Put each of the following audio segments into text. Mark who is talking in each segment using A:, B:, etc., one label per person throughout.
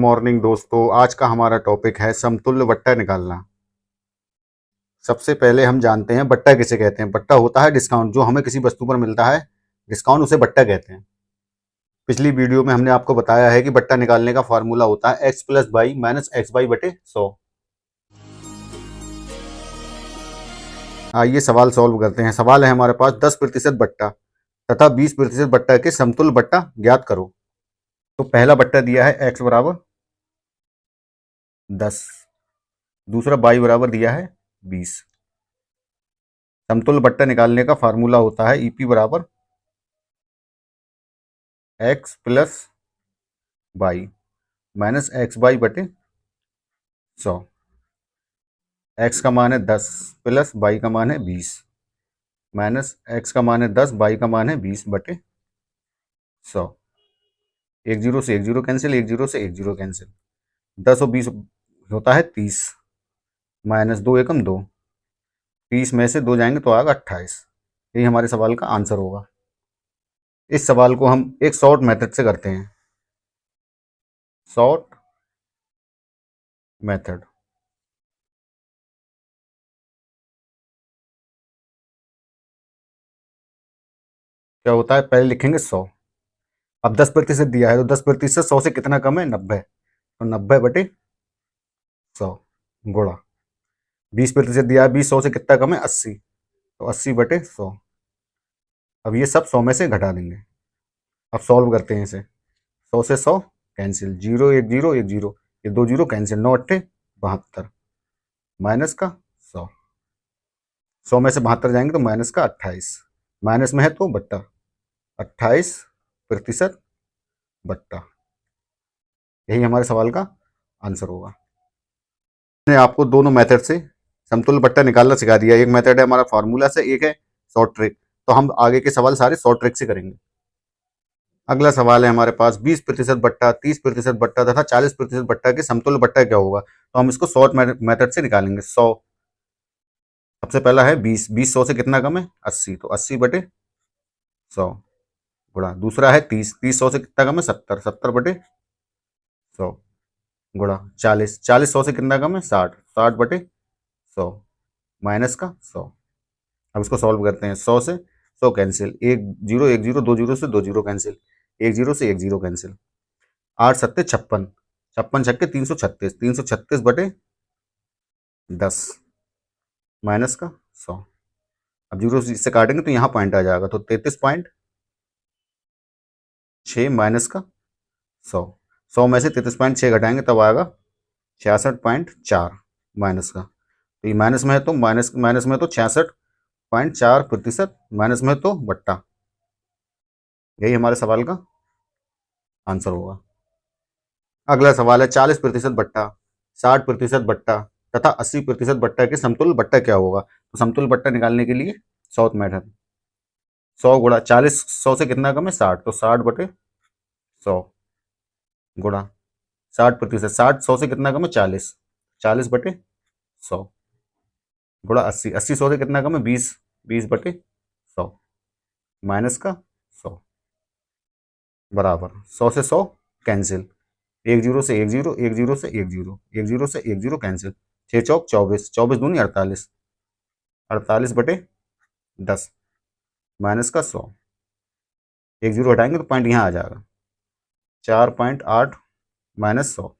A: Morning दोस्तों। आज का हमारा टॉपिक है समतुल्य बट्टा निकालना। सबसे पहले हम जानते हैं बट्टा किसे कहते हैं। बट्टा होता है डिस्काउंट, जो हमें किसी वस्तु पर मिलता है डिस्काउंट, उसे बट्टा कहते हैं। पिछली वीडियो में हमने आपको बताया है कि बट्टा निकालने का फॉर्मूला होता है x plus y minus x y बटे 100। आइए सवाल सॉल्व करते हैं। सवाल है हमारे पास 10% बट्टा तथा 20% बट्टा के समतुल्य बट्टा ज्ञात करो। तो पहला बट्टा दिया है x बराबर 10, दूसरा y बराबर दिया है 20। समतुल्य बट्टा निकालने का फार्मूला होता है ईपी बराबर x plus y minus x y बटे 100। एक्स का मान है 10 प्लस वाई का मान है 20 माइनस एक्स का मान है 10, वाई का मान है 20 बटे 100। एक जीरो से एक जीरो कैंसिल, एक जीरो से एक जीरो कैंसिल। 10 और 20 होता है 30, माइनस 2 एकम 2, 30 में से 2 जाएंगे तो आएगा 28। यही हमारे सवाल का आंसर होगा। इस सवाल को हम एक शॉर्ट मेथड से करते हैं। शॉर्ट मेथड क्या होता है, पहले लिखेंगे 100। अब 10% दिया है तो 10% 100 से कितना कम है, 90। तो 90 बटे 100 गुणा 20% दिया है, 20 100 से कितना कम है, 80। तो 80 बटे 100। अब ये सब 100 में से घटा देंगे। अब सॉल्व करते हैं इसे। 100 से 100 कैंसिल, जीरो एक जीरो एक जीरो, ये 2 जीरो कैंसिल, 9 अट्ठे 72 माइनस का 100। 100 में से 72 जाएंगे तो माइनस का 28। माइनस में है तो बट्टा, 28% बट्टा। यही हमारे सवाल का आंसर होगा। मैंने आपको दोनों मेथड से समतुल्य बट्टा निकालना सिखा दिया। एक मेथड है हमारा फार्मूला से, एक है शॉर्ट ट्रिक। तो हम आगे के सवाल सारे शॉर्ट ट्रिक से करेंगे। अगला सवाल है हमारे पास 20% बट्टा, 30% बट्टा तथा 40% बट्टा के समतुल्य बट्टा क्या होगा। तो हम इसको शॉर्ट मेथड से निकालेंगे। 100 सबसे पहला है 20, 20 100 से कितना कम है, 80। तो 80 बटे 100 गुणा, दूसरा है 30, 30 100 से कितना कम है, 70, 70 बटे 100 गुणा 40, 40 100 से कितना कम है, 60, 60 बटे 100 माइनस का 100। अब इसको सॉल्व करते हैं। 100 से 100 कैंसिल, एक जीरो, दो जीरो से दो जीरो कैंसिल, एक जीरो से एक जीरो कैंसिल। 8 सत्ते 56, 56 छक्के 336, 336 बटे 10 माइनस का 100। अब जीरो से काटेंगे तो यहाँ पॉइंट आ जाएगा, तो 33.6 माइनस का 100। 100 में से 33.6 घटाएंगे तब आएगा 66.4 माइनस का। तो ये माइनस में है तो माइनस माइनस में तो 66.4%, माइनस में तो बट्टा। यही हमारे सवाल का आंसर होगा। अगला सवाल है 40% बट्टा, 60% बट्टा तथा 80% बट्टा के समतुल्य बट्टा क्या होगा। तो समतुल्य बट्टा निकालने के लिए शॉर्ट मेथड, 100 गुणा 40 100 से कितना कम है, 60। तो 60 बटे 100 गुणा 60%, 60 100 से कितना कम है, 40, 40 बटे 100 गुणा 80, 80 100 से कितना कम है, 20, 20 बटे 100 माइनस का 100 बराबर 100 से 100 कैंसिल, एक जीरो से एक जीरो, एक जीरो से एक जीरो, एक जीरो से एक जीरो कैंसिल। 6 चौक 24, 24 दूनी 48, 48 बटे 10 माइनस का 100। एक जीरो हटाएंगे तो पॉइंट यहाँ आ जाएगा, 4.8 माइनस 100।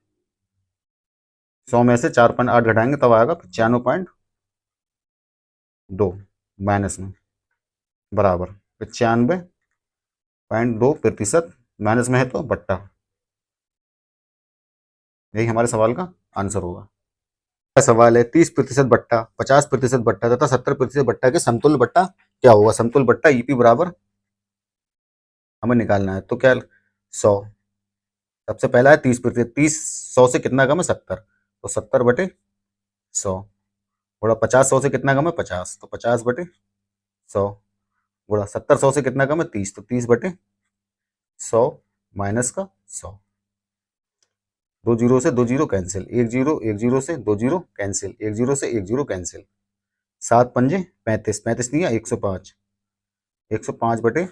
A: 100 में से 4.8 घटाएंगे तब आएगा 95.2 माइनस में, बराबर 95.2%, माइनस में है तो बट्टा। यही हमारे सवाल का आंसर होगा। सवाल है 30% बट्टा, 50% बट्टा तथा 70% बट्टा के समतुल्य बट्टा क्या होगा। समतुल्य बट्टा ईपी बराबर हमें निकालना है। तो क्या 100, सबसे पहला है 30%, 30 100 से कितना कम है, 70। तो 70 बटे 100 गुणा 50 100 से कितना कम है, 50। तो 50 बटे 100 गुणा 70 100 से कितना कम है, 30। तो 30 बटे 100 माइनस का 100। दो जीरो से दो जीरो कैंसिल, एक जीरो से दो जीरो कैंसिल, एक जीरो से एक जीरो कैंसिल। 7 पंजे 35, 35 दिया 105, 105 बटे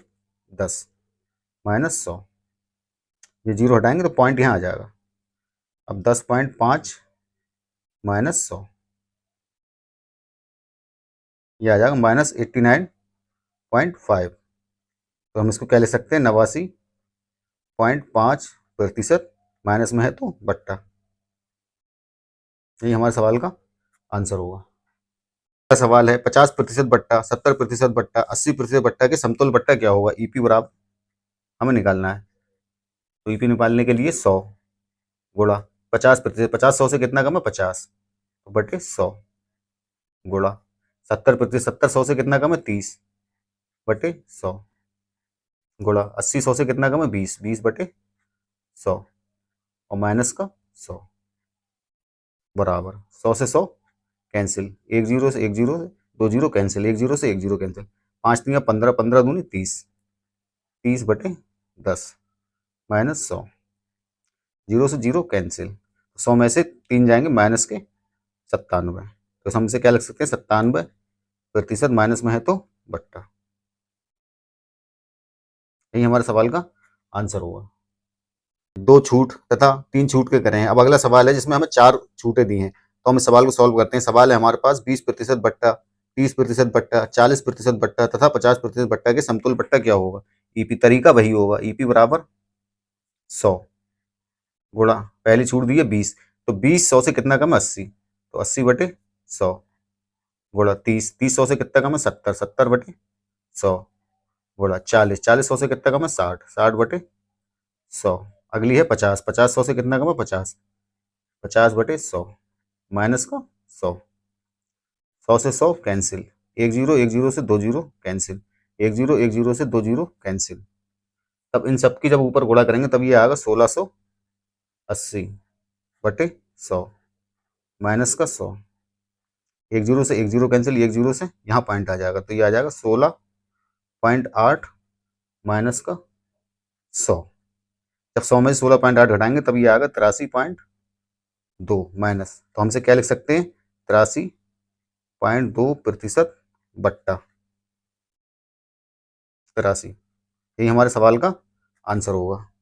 A: 10 माइनस 100। ये जीरो हटाएंगे तो पॉइंट यहाँ आ जाएगा, अब 10.5 -100, ये आ जाएगा -89.5। तो हम इसको क्या ले सकते हैं, 89.5% माइनस में है तो बट्टा। यही हमारे सवाल का आंसर होगा। अगला सवाल है 50% बट्टा, 70% बट्टा, 80% बट्टा के समतुल्य बट्टा क्या होगा। ईपी बराबर हमें निकालना है। तो ईपी निकालने के लिए 100 गुणा 50%, 50 100 से कितना कम है 50, तो बटे 100 गुणा 70%, 70 100 से कितना कम है 30 बटे 100 गुणा 80 100 से कितना कम है 20, 20 बटे 100 और माइनस का 100 बराबर 100 से 100 कैंसिल, एक जीरो से एक जीरो, दो जीरो कैंसिल, एक जीरो से एक जीरो कैंसिल, 5 तिया 15, 15 दूनी 30, 30 बटे 10 -100, जीरो से जीरो कैंसिल, 100 में से 3 जाएंगे माइनस के 97, तो हम इसे क्या लिख सकते हैं 97% माइनस में है तो बट्टा। यही हमारे सवाल का आंसर होगा। 2 छूट तथा 3 छूट के करें हैं। अब अगला सवाल है जिसमें हमें 4 छूटें दी हैं, तो हम इस सवाल को सॉल्व करते हैं। सवाल है हमारे पास 20% बट्टा, 30% बट्टा, 40% बट्टा तथा 50% बट्टा के समतुल्य बट्टा क्या होगा। ईपी तरीका वही होगा, ईपी बराबर 100 गुणा पहली छूट दी है 20, तो 20 100 से कितना कम है 80, तो 80 बटे 100 गुणा 30, 30 100 से कितना कम है 70, 70 बटे 100 गुणा 40, 40 100 से कितना कम है 60, 60 बटे 100। अगली है 50, 50 100 से कितना कम है 50, 50 बटे 100 माइनस का 100, 100 से 100 कैंसिल, एक जीरो से दो जीरो कैंसिल, एक जीरो से दो जीरो कैंसिल। तब इन सब की जब ऊपर गुणा करेंगे तब ये आएगा 1680 बटे 100 माइनस का 100, एक जीरो से एक जीरो कैंसिल, एक जीरो से यहाँ पॉइंट आ जाएगा, तो ये आ जाएगा 16.8 माइनस का 100। जब 100 में से 16.8 घटाएंगे तब ये आएगा 83.2 माइनस, तो हमसे क्या लिख सकते हैं 83.2% बट्टा 83। यही हमारे सवाल का आंसर होगा।